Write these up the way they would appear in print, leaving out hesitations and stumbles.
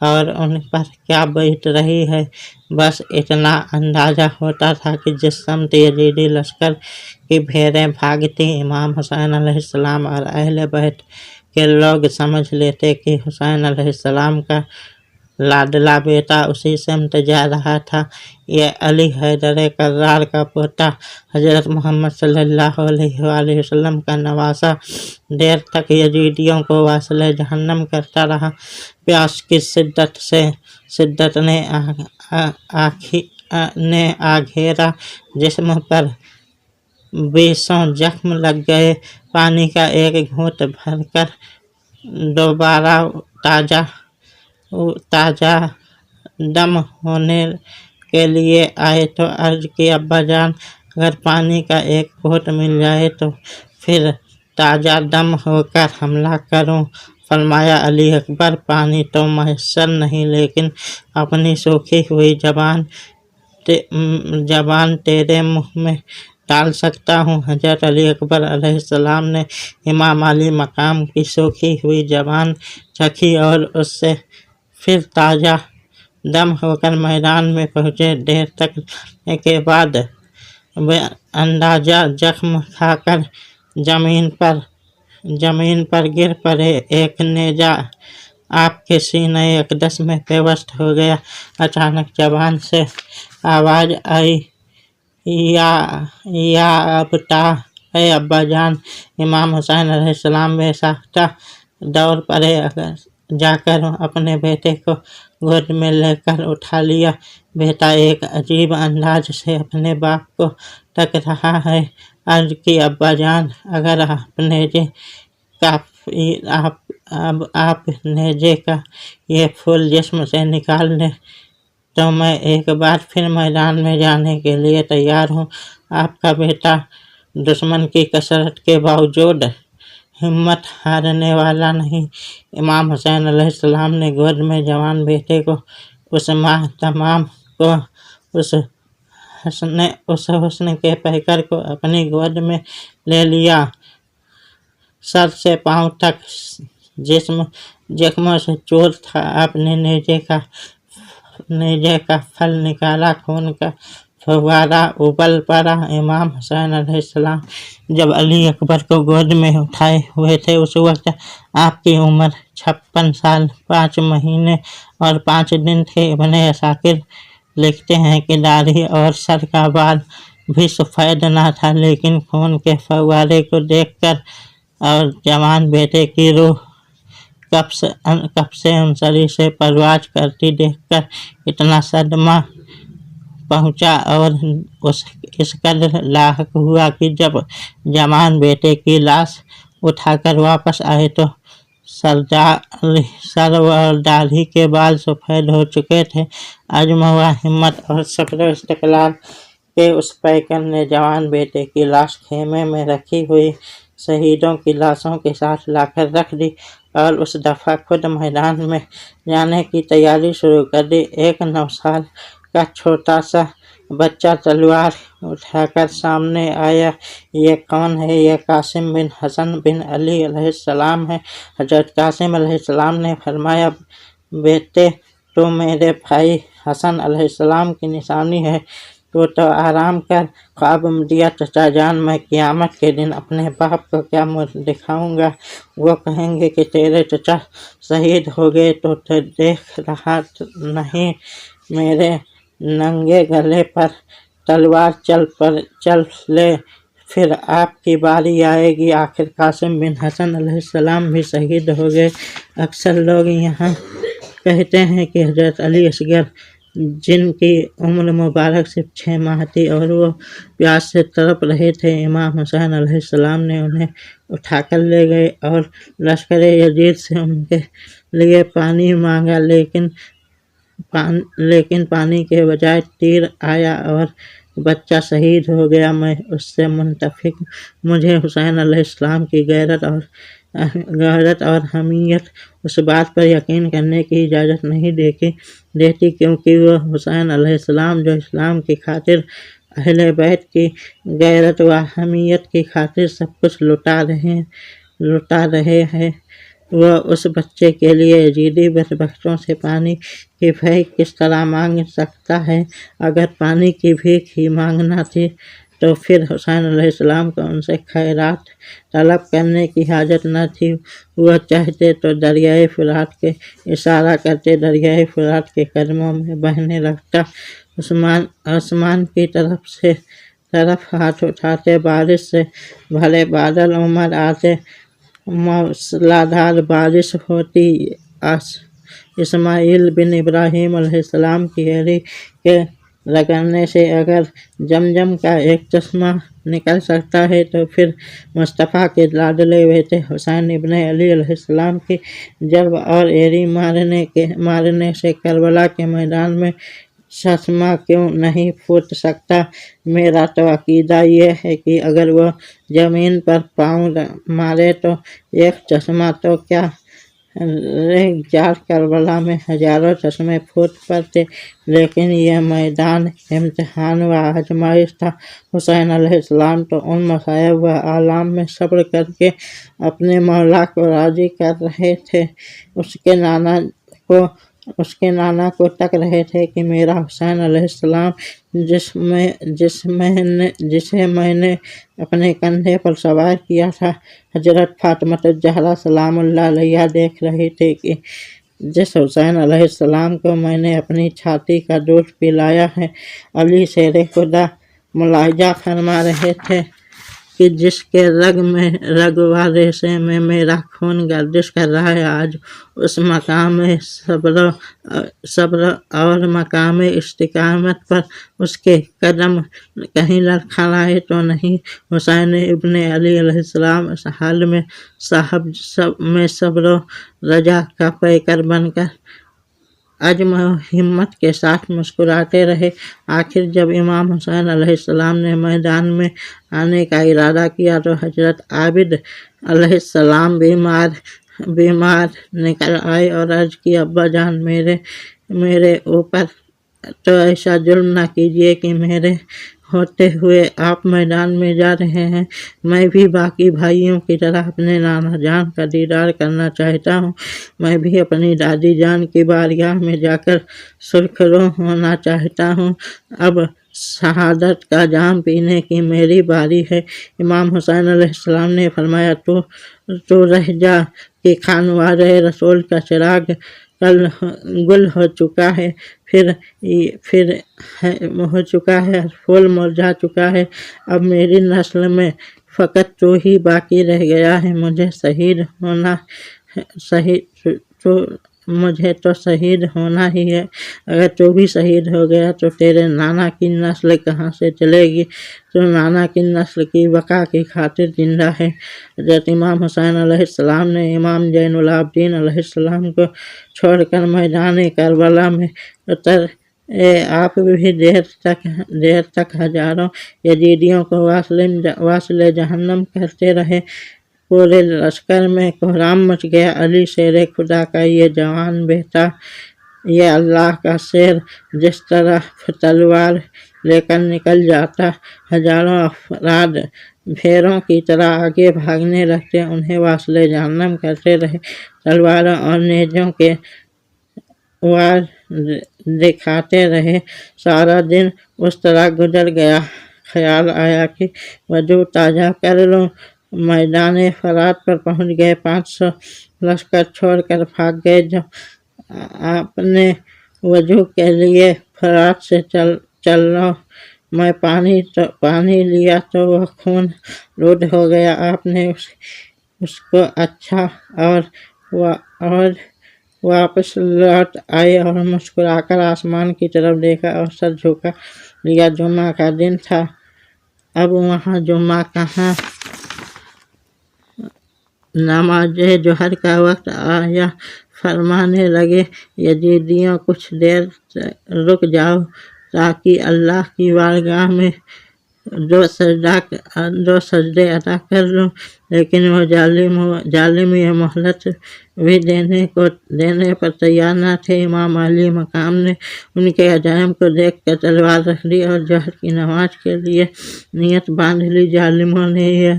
اور ان پر کیا بیت رہی ہے، بس اتنا اندازہ ہوتا تھا کہ جس سمت یزیدی لشکر کی بھیڑیں بھاگتی، امام حسین علیہ السلام اور اہل بیت کے لوگ سمجھ لیتے کہ حسین علیہ السلام کا لاڈلا بیٹا اسی سمت جا رہا تھا۔ یہ علی حیدر کرار کا پوتا، حضرت محمد صلی اللہ علیہ وآلہ وسلم کا نواسہ، دیر تک یزیدیوں کو واصل جہنم کرتا رہا۔ پیاس کی شدت نے آگھیرا، جسم پر 20 زخم لگ گئے۔ پانی کا ایک گھونٹ بھر کر دوبارہ تازہ دم ہونے کے لیے آئے تو عرض کی، ابا جان اگر پانی کا ایک گھونٹ مل جائے تو پھر تازہ دم ہو کر حملہ کروں۔ فرمایا، علی اکبر، پانی تو میسر نہیں، لیکن اپنی سوکھی ہوئی زبان تیرے منہ میں ڈال سکتا ہوں۔ حضرت علی اکبر علیہ السلام نے امام علی مقام کی سوکھی ہوئی زبان چکھی اور اس سے پھر تازہ دم ہو کر میدان میں پہنچے۔ دیر تک لڑنے کے بعد بے اندازہ زخم کھا کر زمین پر گر پڑے۔ ایک نیزہ آپ کے سینہ اقدس میں پیوست ہو گیا۔ اچانک زبان سے آواز آئی، یا ابتا، اے ابا جان! امام حسین علیہ السلام بے ساختہ دوڑ پڑے، جا کر اپنے بیٹے کو گود میں لے کر اٹھا لیا۔ بیٹا ایک عجیب انداز سے اپنے باپ کو تک رہا ہے۔ عرض کی، ابا جان، اگر آپ نیزے کا یہ پھول جسم سے نکال دیں تو میں ایک بار پھر میدان میں جانے کے لیے تیار ہوں۔ آپ کا بیٹا دشمن کی کثرت کے باوجود ہمت ہارنے والا نہیں۔ امام حسین علیہ السلام نے گود میں جوان بیٹے کو اس ماہ تمام کو اس حسن کے پیکر کو اپنی گود میں لے لیا۔ سر سے پاؤں تک جسم زخموں سے چور تھا۔ آپ نے نیزے کا پھل نکالا، خون کا فوارہ ابل پڑا۔ امام حسین علیہ السلام جب علی اکبر کو گود میں اٹھائے ہوئے تھے، اس وقت آپ کی عمر 56 سال 5 مہینے اور 5 دن تھی۔ ابن عساکر لکھتے ہیں کہ داڑھی اور سر کا بال بھی سفید نہ تھا، لیکن خون کے فوارے کو دیکھ کر اور جوان بیٹے کی روح قفس عنصری سے پرواز کرتی دیکھ کر اتنا صدمہ پہنچا اور اس قدر لاحق ہوا کہ جب جوان بیٹے کی لاش اٹھا کر واپس آئے تو سر اور داڑھی کے بال سفید ہو چکے تھے۔ عزم و ہمت اور صبر و استقلال کے اس پیکر نے جوان بیٹے کی لاش خیمے میں رکھی ہوئی شہیدوں کی لاشوں کے ساتھ لا کر رکھ دی اور اس دفعہ خود میدان میں جانے کی تیاری شروع کر دی۔ ایک 9 سال کا چھوٹا سا بچہ تلوار اٹھا کر سامنے آیا۔ یہ کون ہے؟ یہ قاسم بن حسن بن علی علیہ السلام ہے۔ حضرت قاسم علیہ السلام نے فرمایا، بیٹے، تو میرے بھائی حسن علیہ السلام کی نشانی ہے۔ تو آرام کر۔ خواب میں دیا، چچا جان، میں قیامت کے دن اپنے باپ کو کیا منہ دکھاؤں گا؟ وہ کہیں گے کہ تیرے چچا شہید ہو گئے تو دیکھ رہا نہیں، میرے ننگے گلے پر تلوار چل لے، پھر آپ کی باری آئے گی۔ آخر قاسم بن حسن علیہ السلام بھی شہید ہو گئے۔ اکثر لوگ یہاں کہتے ہیں کہ حضرت علی اصغر، جن کی عمر مبارک صرف 6 ماہ تھی اور وہ پیاس سے تڑپ رہے تھے، امام حسین علیہ السلام نے انہیں اٹھا کر لے گئے اور لشکر یزید سے ان کے لیے پانی مانگا، لیکن پانی کے بجائے تیر آیا اور بچہ شہید ہو گیا۔ میں اس سے منتفق، مجھے حسین علیہ السلام کی غیرت اور حمیت اس بات پر یقین کرنے کی اجازت نہیں دیتی کیونکہ وہ حسین علیہ السلام جو اسلام کی خاطر، اہل بیت کی غیرت و حمیت کی خاطر سب کچھ لٹا رہے ہیں، وہ اس بچے کے لیے یزیدی بدبختوں سے پانی کی بھیک کس طرح مانگ سکتا ہے؟ اگر پانی کی بھیک ہی مانگنا تھی تو پھر حسین علیہ السلام کو ان سے خیرات طلب کرنے کی حاجت نہ تھی۔ وہ چاہتے تو دریائے فرات کے اشارہ کرتے دریائے فرات کے قدموں میں بہنے لگتا، آسمان کی طرف ہاتھ اٹھاتے، بارش سے بھرے بادل امڑ آتے، موسلادھار بارش ہوتی، اسماعیل بن ابراہیم علیہ السلام کی ایڑی کے رگڑنے سے اگر زمزم کا ایک چشمہ نکل سکتا ہے تو پھر مصطفیٰ کے لاڈلے بیٹے حسین ابن علی علیہ السلام کی ضرب اور ایڑی مارنے سے کربلا کے میدان میں چشمہ کیوں نہیں پھوٹ سکتا؟ میرا تو عقیدہ یہ ہے کہ اگر وہ زمین پر پاؤں مارے تو ایک چشمہ تو کیا رہ جار کربلا میں ہزاروں چشمے پھوٹ پڑتے، لیکن یہ میدان امتحان و آزمائش تھا۔ حسین علیہ السلام تو ان مصائب و آلام میں صبر کر کے اپنے مولا کو راضی کر رہے تھے، اس کے نانا کو تک رہے تھے کہ میرا حسین علیہ السلام جسے میں نے اپنے کندھے پر سوار کیا تھا، حضرت فاطمہ الزہرا سلام اللہ علیہا دیکھ رہی تھی کہ جس حسین علیہ السلام کو میں نے اپنی چھاتی کا دودھ پلایا ہے، علی شیر خدا ملاحظہ فرما رہے تھے کہ جس کے رگ و ریشے میں میرا خون گردش کر رہا ہے، آج اس مقام صبر اور مقام استقامت پر اس کے قدم کہیں لڑکھڑائے تو نہیں۔ حسین ابن علی علیہ السلام اس حال میں صبر و رجا کا پیکر بن کر عزم و ہمت کے ساتھ مسکراتے رہے۔ آخر جب امام حسین علیہ السلام نے میدان میں آنے کا ارادہ کیا تو حضرت عابد علیہ السلام بیمار نکل آئے اور عرض کی، ابا جان، میرے اوپر تو ایسا ظلم نہ کیجیے کہ میرے ہوتے ہوئے آپ میدان میں جا رہے ہیں۔ میں بھی باقی بھائیوں کی طرح اپنے نانا جان کا دیدار کرنا چاہتا ہوں، میں بھی اپنی دادی جان کی بارگاہ میں جا کر سرخرو ہونا چاہتا ہوں۔ اب شہادت کا جام پینے کی میری باری ہے۔ امام حسین علیہ السلام نے فرمایا، تو رہ جا کہ خانواد رسول کا چراغ گل ہو چکا ہے، پھر ہو چکا ہے، پھول مرجھا چکا ہے، اب میری نسل میں فقط تو ہی باقی رہ گیا ہے، مجھے تو شہید ہونا ہی ہے۔ اگر تو بھی شہید ہو گیا تو تیرے نانا کی نسل کہاں سے چلے گی؟ تو نانا کی نسل کی بقا کی خاطر زندہ ہے۔ حضرت امام حسین علیہ السلام نے امام زین العابدین علیہ السلام کو چھوڑ کر میدان کربلا میں اتر آپ بھی دیر تک ہزاروں یزیدیوں کو واصل جہنم کرتے رہے۔ پورے لشکر میں کوہرام مچ گیا۔ علی شیر خدا کا یہ جوان بیٹا، یہ اللہ کا شیر جس طرف تلوار لے کر نکل جاتا، ہزاروں افراد بھیڑوں کی طرح آگے بھاگنے لگتے، انہیں واصل جہنم کرتے رہے، تلواروں اور نیزوں کے وار دکھاتے رہے۔ سارا دن اس طرح گزر گیا۔ خیال آیا کہ وضو تازہ کر لوں۔ میدان فرات پر پہنچ گئے۔ 500 لشکر چھوڑ کر بھاگ گئے۔ جب آپ نے وضو کے لیے فرات سے چلو میں پانی لیا تو وہ خون رود ہو گیا۔ آپ نے اس کو اچھا اور واپس لوٹ آئے اور مسکرا کر آسمان کی طرف دیکھا اور سر جھکا لیا۔ جمعہ کا دن تھا۔ اب وہاں جمعہ کہاں، نماز ظہر کا وقت آیا۔ فرمانے لگے، یزیدیوں کچھ دیر رک جاؤ تاکہ اللہ کی بارگاہ میں 2 سجدے ادا کر لوں، لیکن وہ ظالم یہ مہلت بھی دینے پر تیار نہ تھے۔ امام علی مقام نے ان کے عزائم کو دیکھ کر تلوار رکھ لی اور ظہر کی نماز کے لیے نیت باندھ لی۔ ظالموں نے یہ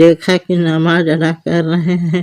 دیکھا کہ نماز ادا کر رہے ہیں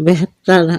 72